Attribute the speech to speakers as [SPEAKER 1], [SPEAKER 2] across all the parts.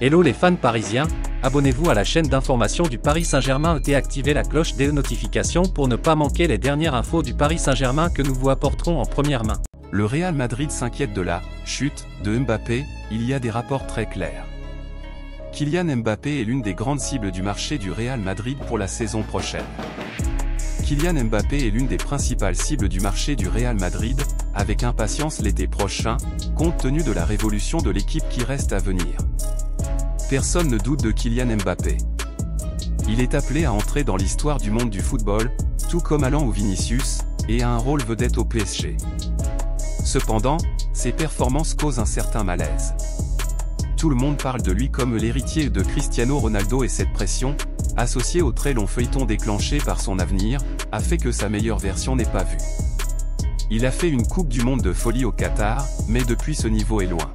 [SPEAKER 1] Hello les fans parisiens, abonnez-vous à la chaîne d'information du Paris Saint-Germain et activez la cloche des notifications pour ne pas manquer les dernières infos du Paris Saint-Germain que nous vous apporterons en première main.
[SPEAKER 2] Le Real Madrid s'inquiète de la chute de Mbappé, il y a des rapports très clairs. Kylian Mbappé est l'une des grandes cibles du marché du Real Madrid pour la saison prochaine. Kylian Mbappé est l'une des principales cibles du marché du Real Madrid, avec impatience l'été prochain, compte tenu de la révolution de l'équipe qui reste à venir. Personne ne doute de Kylian Mbappé. Il est appelé à entrer dans l'histoire du monde du football, tout comme Haaland ou Vinicius, et a un rôle vedette au PSG. Cependant, ses performances causent un certain malaise. Tout le monde parle de lui comme l'héritier de Cristiano Ronaldo et cette pression, associée au très long feuilleton déclenché par son avenir, a fait que sa meilleure version n'est pas vue. Il a fait une Coupe du Monde de folie au Qatar, mais depuis ce niveau est loin.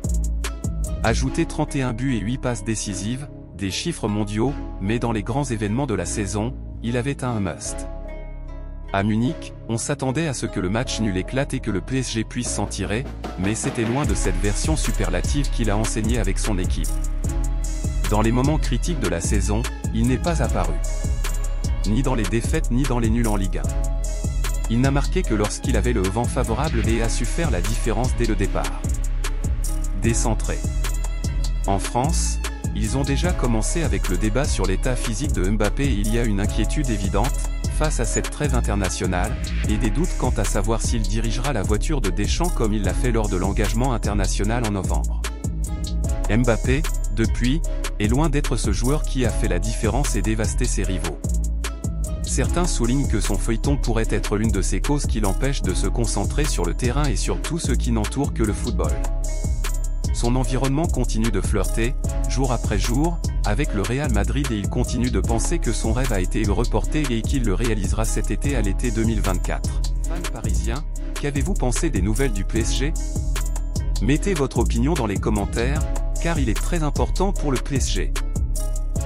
[SPEAKER 2] Ajoutez 31 buts et 8 passes décisives, des chiffres mondiaux, mais dans les grands événements de la saison, il avait un must. À Munich, on s'attendait à ce que le match nul éclate et que le PSG puisse s'en tirer, mais c'était loin de cette version superlative qu'il a enseignée avec son équipe. Dans les moments critiques de la saison, il n'est pas apparu. Ni dans les défaites ni dans les nuls en Ligue 1. Il n'a marqué que lorsqu'il avait le vent favorable et a su faire la différence dès le départ. Décentré. En France, ils ont déjà commencé avec le débat sur l'état physique de Mbappé et il y a une inquiétude évidente, face à cette trêve internationale, et des doutes quant à savoir s'il dirigera la voiture de Deschamps comme il l'a fait lors de l'engagement international en novembre. Mbappé, depuis, est loin d'être ce joueur qui a fait la différence et dévasté ses rivaux. Certains soulignent que son feuilleton pourrait être l'une de ces causes qui l'empêchent de se concentrer sur le terrain et sur tout ce qui n'entoure que le football. Son environnement continue de flirter, jour après jour, avec le Real Madrid et il continue de penser que son rêve a été reporté et qu'il le réalisera cet été à l'été 2024. Fans parisiens, qu'avez-vous pensé des nouvelles du PSG? Mettez votre opinion dans les commentaires, car il est très important pour le PSG.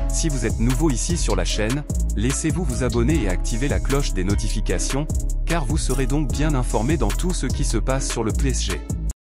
[SPEAKER 2] Si vous êtes nouveau ici sur la chaîne, laissez-vous vous abonner et activer la cloche des notifications, car vous serez donc bien informé dans tout ce qui se passe sur le PSG.